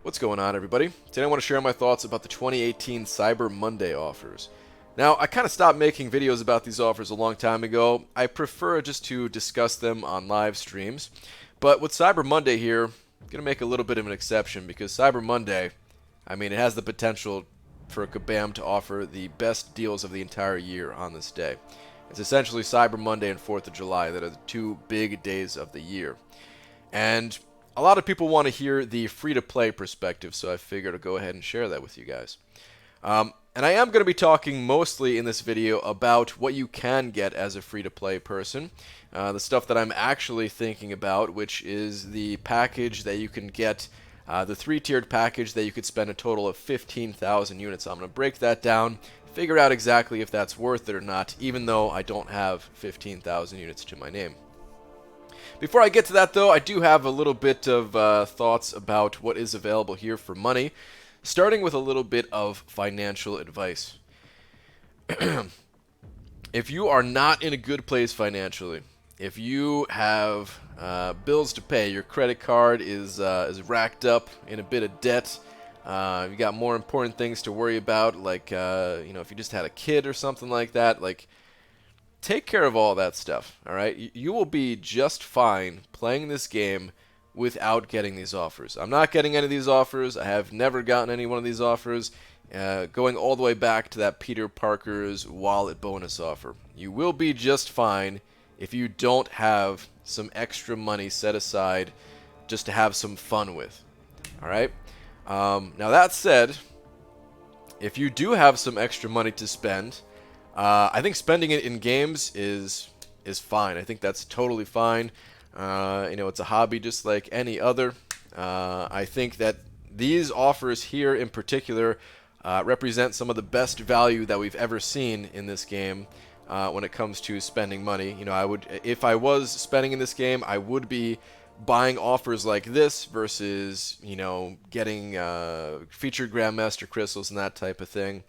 What's going on, everybody? Today I want to share my thoughts about the 2018 Cyber Monday offers. Now, I kind of stopped making videos about these offers a long time ago. I prefer just to discuss them on live streams. But with Cyber Monday here, I'm going to make a little bit of an exception because Cyber Monday, it has the potential for Kabam to offer the best deals of the entire year on this day. It's essentially Cyber Monday and 4th of July that are the two big days of the year. And a lot of people want to hear the free-to-play perspective, so I figured I'd go ahead and share that with you guys. And I am going to be talking mostly in this video about what you can get as a free-to-play person. The stuff that I'm actually thinking about, which is the package that you can get, the three-tiered package that you could spend a total of 15,000 units on. I'm going to break that down, figure out exactly if that's worth it or not, even though I don't have 15,000 units to my name. Before I get to that, though, I do have a little bit of thoughts about what is available here for money, starting with a little bit of financial advice. If you are not in a good place financially, if you have bills to pay, your credit card is racked up in a bit of debt, you got more important things to worry about, like if you just had a kid or something like that, take care of all that stuff, all right? You will be just fine playing this game without getting these offers. I'm not getting any of these offers. I have never gotten any one of these offers, going all the way back to that Peter Parker's wallet bonus offer. You will be just fine if you don't have some extra money set aside just to have some fun with, all right? Now that said, if you do have some extra money to spend, I think spending it in games is fine. I think that's totally fine. It's a hobby just like any other. I think that these offers here in particular represent some of the best value that we've ever seen in this game when it comes to spending money. If I was spending in this game, I would be buying offers like this versus, getting featured Grandmaster crystals and that type of thing.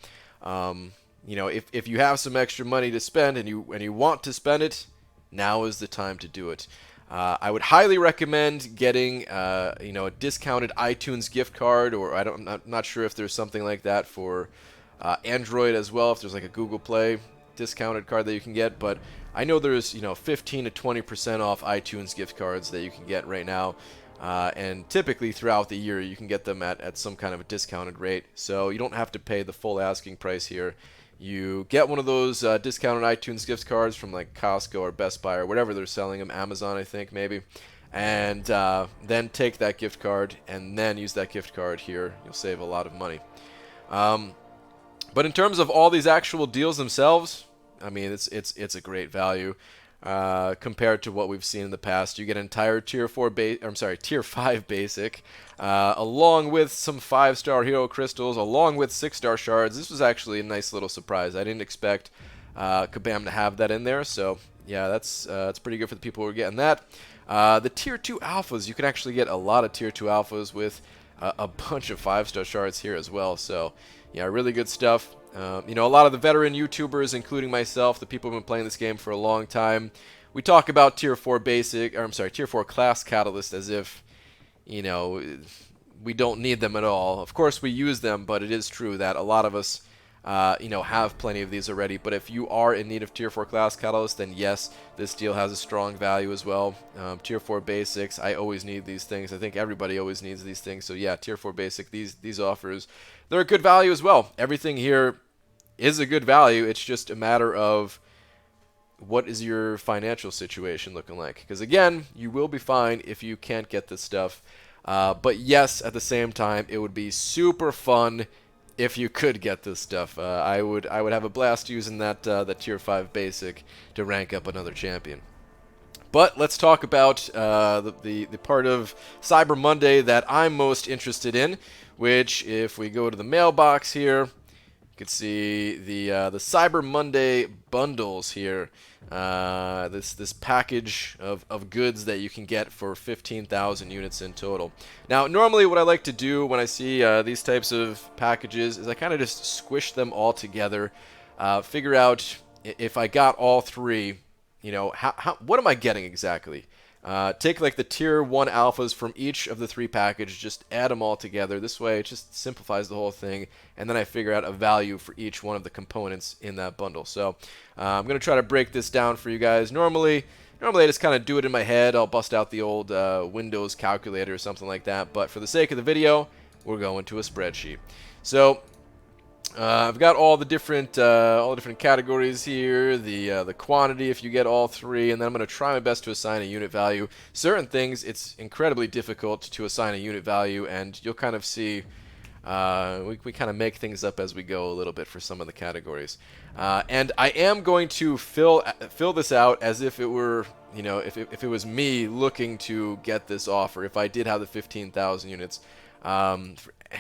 If you have some extra money to spend and you want to spend it, now is the time to do it. I would highly recommend getting a discounted iTunes gift card, or I'm not sure if there's something like that for Android as well. If there's like a Google Play discounted card that you can get, but I know there's 15 to 20% off iTunes gift cards that you can get right now. And typically throughout the year you can get them at some kind of a discounted rate, so you don't have to pay the full asking price here. You get one of those discounted iTunes gift cards from like Costco or Best Buy or whatever they're selling them, Amazon I think maybe, and then take that gift card and then use that gift card here. You'll save a lot of money. But in terms of all these actual deals themselves, it's a great value compared to what we've seen in the past. You get an entire Tier 5 basic, along with some 5-star hero crystals, along with 6-star shards. This was actually a nice little surprise. I didn't expect Kabam to have that in there, so yeah, that's pretty good for the people who are getting that. The Tier 2 alphas, you can actually get a lot of Tier 2 alphas with a bunch of 5-star shards here as well, so yeah, really good stuff. A lot of the veteran YouTubers, including myself, the people who've been playing this game for a long time, we talk about Tier 4 Tier 4 class catalyst as if, we don't need them at all. Of course we use them, but it is true that a lot of us, have plenty of these already. But if you are in need of Tier 4 class catalyst, then yes, this deal has a strong value as well. Tier 4 basics, I always need these things. I think everybody always needs these things. So yeah, Tier 4 basic, these offers, they're a good value as well. Everything here is a good value. It's just a matter of what is your financial situation looking like. Because again, you will be fine if you can't get this stuff. But yes, at the same time, it would be super fun if you could get this stuff. I would have a blast using that Tier 5 basic to rank up another champion. But let's talk about the part of Cyber Monday that I'm most interested in, which, if we go to the mailbox here, you can see the Cyber Monday bundles here. This package of goods that you can get for 15,000 units in total. Now, normally what I like to do when I see these types of packages is I kind of just squish them all together, figure out if I got all three, what am I getting exactly? Take like the tier 1 alphas from each of the 3 packages, just add them all together. This way it just simplifies the whole thing, and then I figure out a value for each one of the components in that bundle. So I'm going to try to break this down for you guys. Normally I just kind of do it in my head. I'll bust out the old Windows calculator or something like that, but for the sake of the video, we're going to a spreadsheet. So I've got all the different categories here, the quantity if you get all 3, and then I'm going to try my best to assign a unit value. Certain things it's incredibly difficult to assign a unit value, and you'll kind of see we kind of make things up as we go a little bit for some of the categories. And I am going to fill this out as if it were, you know, if it was me looking to get this offer, if I did have the 15,000 units.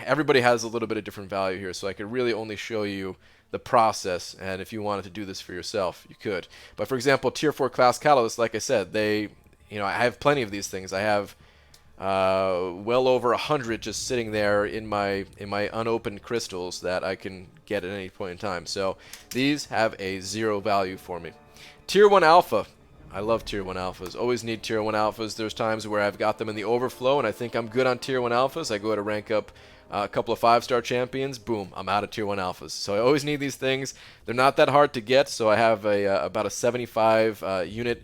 Everybody has a little bit of different value here, so I could really only show you the process, and if you wanted to do this for yourself, you could. But for example, tier 4 class catalyst, like I said, I have plenty of these things. I have well over 100 just sitting there in my unopened crystals that I can get at any point in time. So these have a 0 value for me. Tier 1 alpha. I love tier 1 alphas. Always need tier 1 alphas. There's times where I've got them in the overflow and I think I'm good on tier 1 alphas. I go to rank up a couple of 5-star champions. Boom, I'm out of tier 1 alphas. So I always need these things. They're not that hard to get, so I have about a 75 unit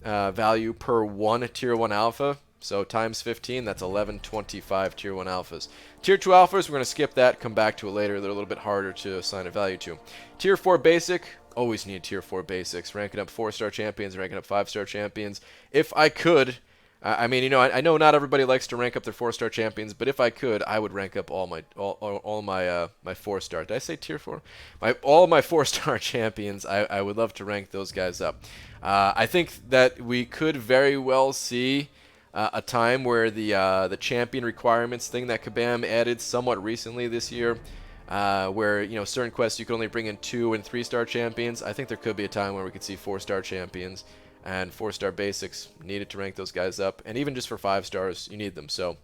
value per 1 tier 1 alpha. So times 15, that's 1125 tier 1 alphas. Tier 2 alphas, we're going to skip that, come back to it later. They're a little bit harder to assign a value to. Tier 4 basic, always need tier 4 basics. Ranking up 4-star champions, ranking up 5-star champions. If I could, I mean, you know, I know not everybody likes to rank up their 4-star champions, but if I could, I would rank up all my 4-star. Did I say tier 4? All my 4-star champions. I would love to rank those guys up. I think that we could very well see a time where the champion requirements thing that Kabam added somewhat recently this year, where, you know, certain quests you can only bring in 2- and 3-star champions. I think there could be a time where we could see 4-star champions and 4-star basics needed to rank those guys up, and even just for 5 stars you need them. So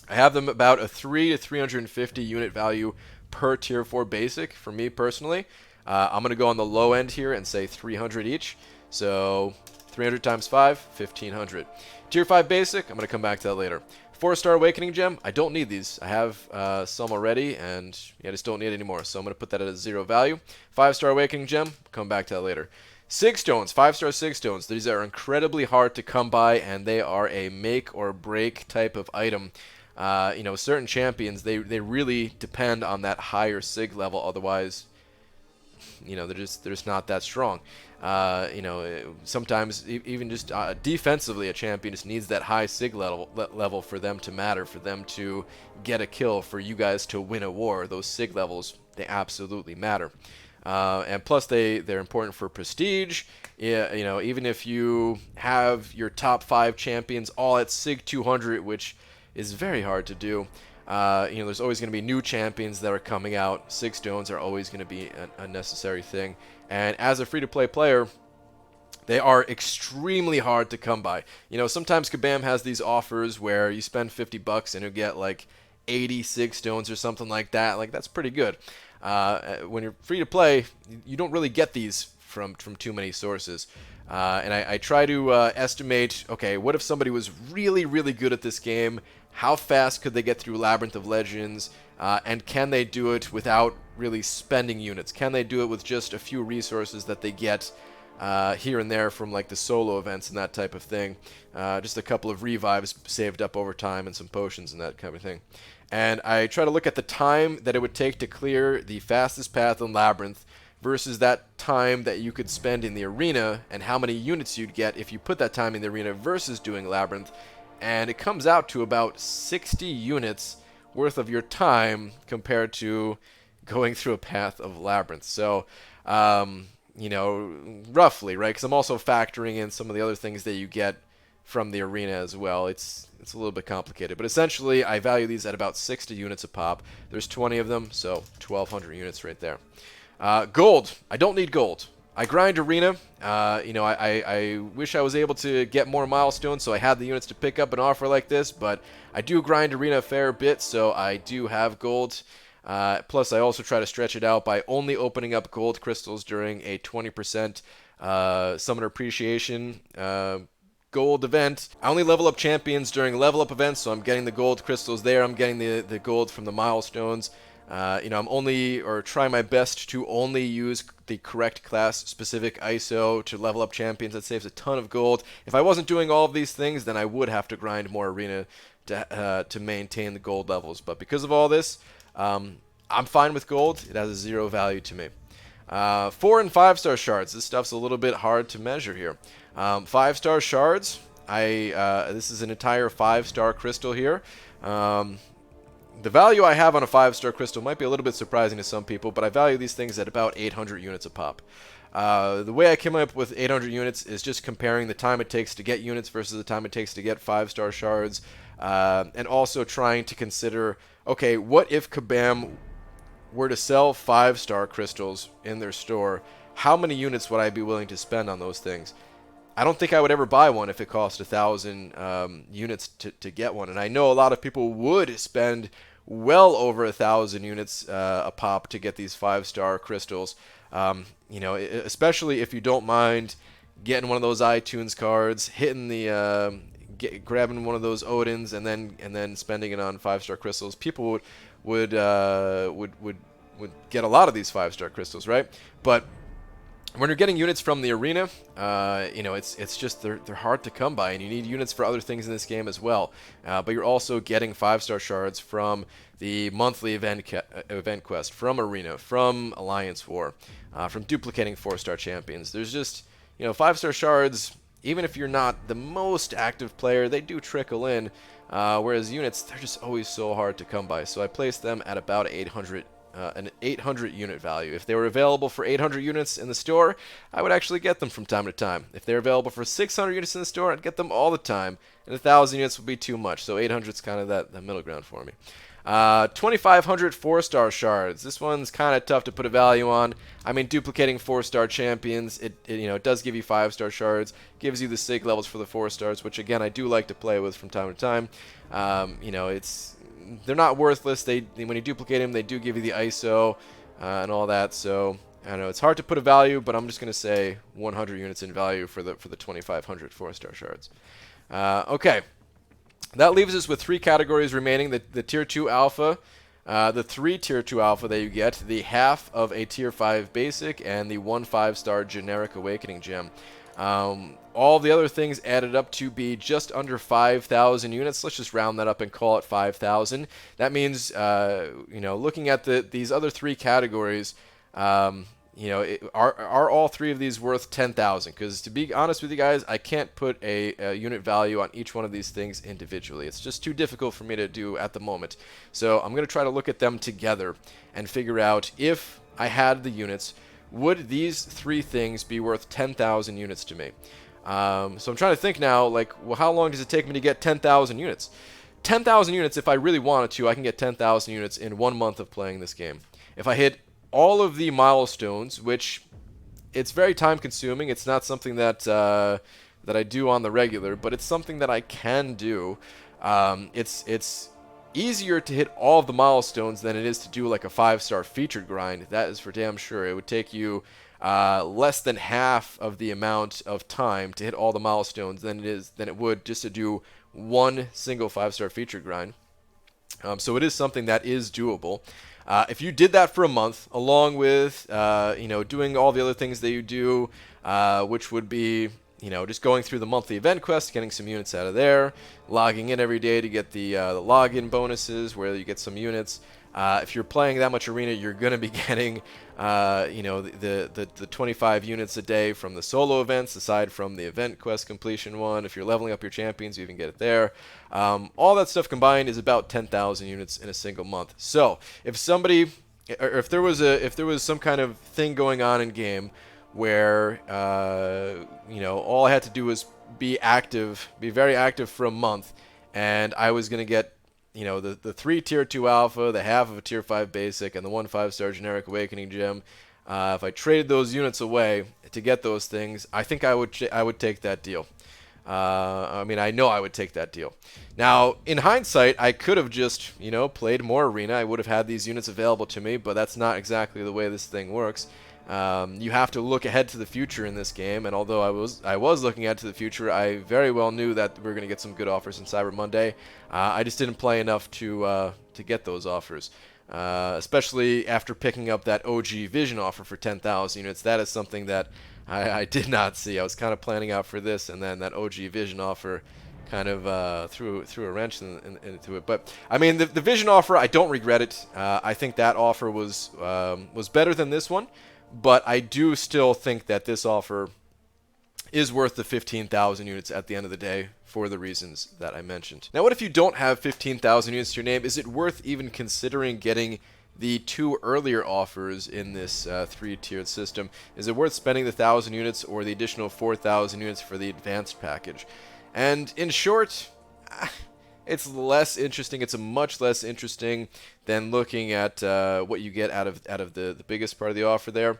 I have them about a 3 to 350 unit value per tier 4 basic for me personally. I'm going to go on the low end here and say 300 each. So 300 times 5, 1500. Tier 5 basic, I'm going to come back to that later. 4-star awakening gem, I don't need these. I have some already, and I just don't need any more. So I'm going to put that at a 0 value. 5-star awakening gem, come back to that later. Sig stones, 5-star sig stones. These are incredibly hard to come by, and they are a make or break type of item. You know, certain champions, they really depend on that higher sig level. Otherwise, you know, they're just not that strong. You know, sometimes even just defensively, a champion just needs that high sig level for them to matter, for them to get a kill, for you guys to win a war. Those sig levels, they absolutely matter. And plus, they're important for prestige. Yeah, you know, even if you have your top 5 champions all at sig 200, which is very hard to do. You know, there's always going to be new champions that are coming out. Sig stones are always going to be a necessary thing. And as a free-to-play player, they are extremely hard to come by. You know, sometimes Kabam has these offers where you spend $50 and you get like 80 sig stones or something like that. Like, that's pretty good. When you're free-to-play, you don't really get these from too many sources. And I try to estimate, okay, what if somebody was really, really good at this game? How fast could they get through Labyrinth of Legends? And can they do it without really spending units? Can they do it with just a few resources that they get here and there from like the solo events and that type of thing? Just a couple of revives saved up over time and some potions and that kind of thing. And I try to look at the time that it would take to clear the fastest path in Labyrinth versus that time that you could spend in the arena, and how many units you'd get if you put that time in the arena versus doing Labyrinth. And it comes out to about 60 units worth of your time compared to going through a path of Labyrinth. So, you know, roughly, right? Because I'm also factoring in some of the other things that you get from the arena as well. It's a little bit complicated. But essentially, I value these at about 60 units a pop. There's 20 of them, so 1,200 units right there. Gold. I don't need gold. I grind arena. You know, I wish I was able to get more milestones so I had the units to pick up an offer like this, but I do grind arena a fair bit, so I do have gold. Plus, I also try to stretch it out by only opening up gold crystals during a 20% summoner appreciation gold event. I only level up champions during level up events, so I'm getting the gold crystals there. I'm getting the gold from the milestones. I'm only, or try my best to only use the correct class specific ISO to level up champions. That saves a ton of gold. If I wasn't doing all of these things, then I would have to grind more arena to maintain the gold levels. But because of all this, I'm fine with gold. It has a 0 value to me. 4 and 5-star shards. This stuff's a little bit hard to measure here. 5-star shards. This is an entire 5-star crystal here. The value I have on a 5-star crystal might be a little bit surprising to some people, but I value these things at about 800 units a pop. The way I came up with 800 units is just comparing the time it takes to get units versus the time it takes to get 5-star shards, and also trying to consider, okay, what if Kabam were to sell 5-star crystals in their store? How many units would I be willing to spend on those things? I don't think I would ever buy one if it cost 1,000 units to get one. And I know a lot of people would spend well over 1,000 units a pop to get these 5-star crystals. Especially if you don't mind getting one of those iTunes cards, hitting the grabbing one of those Odins, and then spending it on 5-star crystals. People would get a lot of these 5-star crystals, right? But when you're getting units from the arena, it's just they're hard to come by, and you need units for other things in this game as well. But you're also getting 5-star shards from the monthly event quest, from arena, from Alliance War, from duplicating 4-star champions. There's just 5-star shards. Even if you're not the most active player, they do trickle in. Whereas units, they're just always so hard to come by. So I placed them at about 800. An 800 unit value. If they were available for 800 units in the store, I would actually get them from time to time. If they're available for 600 units in the store, I'd get them all the time. And 1,000 units would be too much, so 800 is kind of that middle ground for me. 2,500 4-star shards. This one's kind of tough to put a value on. I mean, duplicating 4-star champions, it does give you 5-star shards, gives you the SIG levels for the 4-stars, which again I do like to play with from time to time. They're not worthless. When you duplicate them, they do give you the ISO and all that. So I don't know. It's hard to put a value, but I'm just going to say 100 units in value for the 2,500 4-star shards. Okay, that leaves us with 3 categories remaining: the tier 2 alpha, the 3 tier 2 alpha that you get, the half of a tier 5 basic, and the 1 5-star generic awakening gem. All the other things added up to be just under 5,000 units. Let's just round that up and call it 5,000. That means, looking at these other 3 categories, are all 3 of these worth 10,000? Because to be honest with you guys, I can't put a unit value on each one of these things individually. It's just too difficult for me to do at the moment. So I'm going to try to look at them together and figure out, if I had the units, would these 3 things be worth 10,000 units to me? So I'm trying to think now, well, how long does it take me to get 10,000 units? 10,000 units, if I really wanted to, I can get 10,000 units in 1 month of playing this game. If I hit all of the milestones, which it's very time consuming, it's not something that I do on the regular, but it's something that I can do. It's easier to hit all of the milestones than it is to do like a 5-star featured grind. That is for damn sure. It would take you less than half of the amount of time to hit all the milestones than it would just to do one single 5-star featured grind. So it is something that is doable. If you did that for a month, along with doing all the other things that you do, which would be just going through the monthly event quest, getting some units out of there, logging in every day to get the login bonuses where you get some units. If you're playing that much arena, you're going to be getting the 25 units a day from the solo events, aside from the event quest completion one. If you're leveling up your champions, you even get it there. All that stuff combined is about 10,000 units in a single month. So if somebody, or if there was some kind of thing going on in game where all I had to do was be very active for a month, and I was going to get the 3 tier 2 alpha, the half of a tier 5 basic, and the 1 5-star generic awakening gem. If I traded those units away to get those things, I think I would take that deal. I know I would take that deal. Now, in hindsight, I could have just played more arena. I would have had these units available to me, but that's not exactly the way this thing works. You have to look ahead to the future in this game, and although I was looking ahead to the future, I very well knew that we were going to get some good offers in Cyber Monday. I just didn't play enough to get those offers, especially after picking up that OG Vision offer for 10,000 units. That is something that I did not see. I was kind of planning out for this, and then that OG Vision offer kind of threw a wrench into it. But I mean, the Vision offer, I don't regret it. I think that offer was better than this one. But I do still think that this offer is worth the 15,000 units at the end of the day for the reasons that I mentioned. Now, what if you don't have 15,000 units to your name? Is it worth even considering getting the 2 earlier offers in this 3-tiered system? Is it worth spending the 1,000 units or the additional 4,000 units for the advanced package? And in short, it's less interesting. It's a much less interesting than looking at what you get out of the biggest part of the offer there.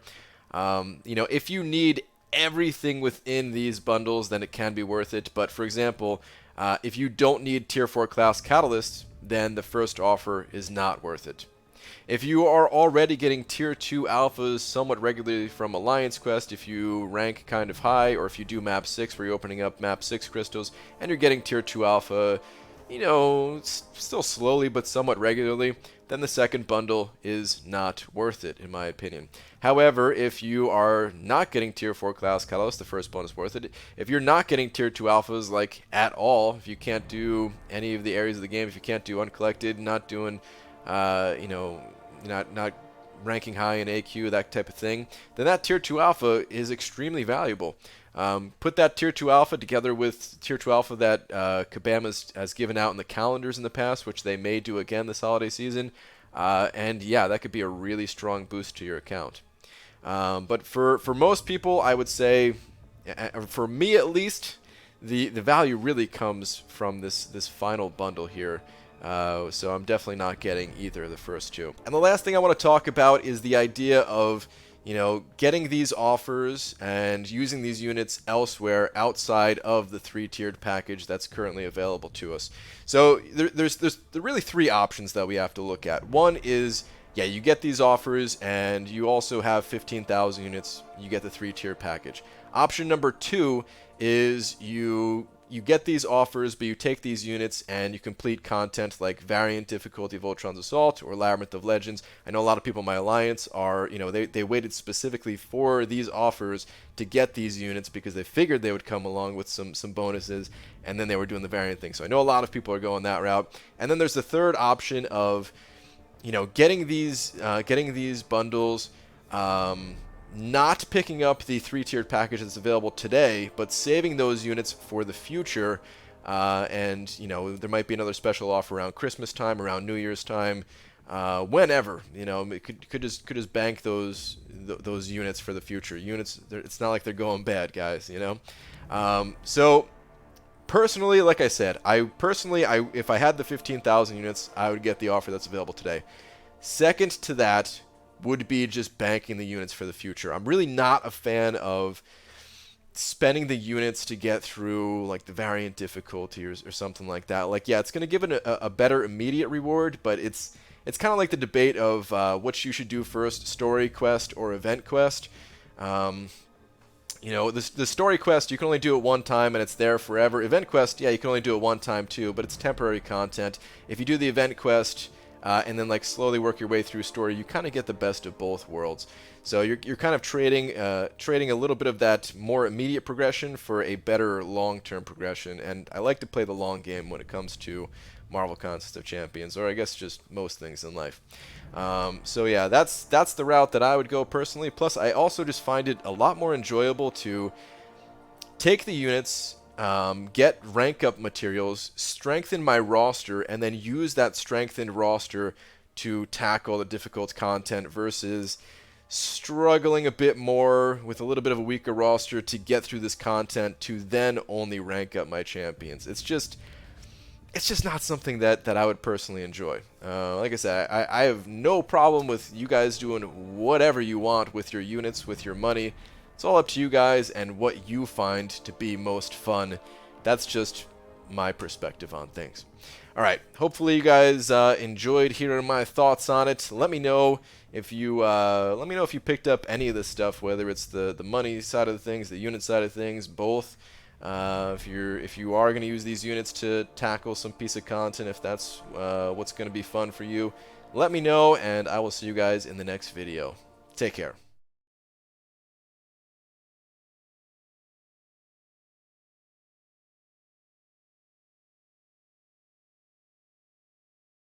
If you need everything within these bundles, then it can be worth it. But for example, if you don't need Tier 4 class catalysts, then the first offer is not worth it. If you are already getting Tier 2 alphas somewhat regularly from Alliance Quest, if you rank kind of high, or if you do Map 6 where you're opening up Map 6 crystals, and you're getting Tier 2 alpha, still slowly but somewhat regularly, then the second bundle is not worth it, in my opinion. However, if you are not getting Tier 4 class catalyst, the first bundle is worth it. If you're not getting Tier 2 alphas, like, at all, if you can't do any of the areas of the game, if you can't do uncollected, not doing, not ranking high in AQ, that type of thing, then that Tier 2 alpha is extremely valuable. Put that Tier 2 alpha together with Tier 2 alpha that Kabam has given out in the calendars in the past, which they may do again this holiday season, and yeah, that could be a really strong boost to your account. But for most people, I would say, for me at least, the value really comes from this final bundle here. So I'm definitely not getting either of the first two. And the last thing I want to talk about is the idea of getting these offers and using these units elsewhere outside of the 3-tiered package that's currently available to us. So there's really 3 options that we have to look at. One is, yeah, you get these offers and you also have 15,000 units, you get the 3-tier package. Option number 2 is you get these offers, but you take these units and you complete content like Variant Difficulty of Ultron's Assault or Labyrinth of Legends. I know a lot of people in my alliance are, they waited specifically for these offers to get these units because they figured they would come along with some bonuses, and then they were doing the Variant thing. So I know a lot of people are going that route. And then there's the third option of, getting these bundles, not picking up the 3-tiered package that's available today, but saving those units for the future. And there might be another special offer around Christmas time, around New Year's time, whenever. Could just bank those units for the future. Units, it's not like they're going bad, guys. So personally, like I said, if I had the 15,000 units, I would get the offer that's available today. Second to that would be just banking the units for the future. I'm really not a fan of spending the units to get through like the Variant Difficulty or something like that. Like, yeah, it's going to give it a better immediate reward, but it's kind of like the debate of what you should do first, story quest or event quest. The story quest, you can only do it one time and it's there forever. Event quest, yeah, you can only do it one time too, but it's temporary content. If you do the event quest and then like slowly work your way through story, you kind of get the best of both worlds. So you're kind of trading a little bit of that more immediate progression for a better long-term progression. And I like to play the long game when it comes to Marvel Contest of Champions, or I guess just most things in life. So yeah, that's the route that I would go personally. Plus, I also just find it a lot more enjoyable to take the units, get rank up materials, strengthen my roster, and then use that strengthened roster to tackle the difficult content versus struggling a bit more with a little bit of a weaker roster to get through this content to then only rank up my champions. It's just not something that I would personally enjoy. Like I said, I have no problem with you guys doing whatever you want with your units, with your money. It's all up to you guys and what you find to be most fun. That's just my perspective on things. All right. Hopefully you guys enjoyed hearing my thoughts on it. Let me know if you picked up any of this stuff, whether it's the money side of the things, the unit side of things, both. If you are going to use these units to tackle some piece of content, if that's what's going to be fun for you, let me know, and I will see you guys in the next video. Take care.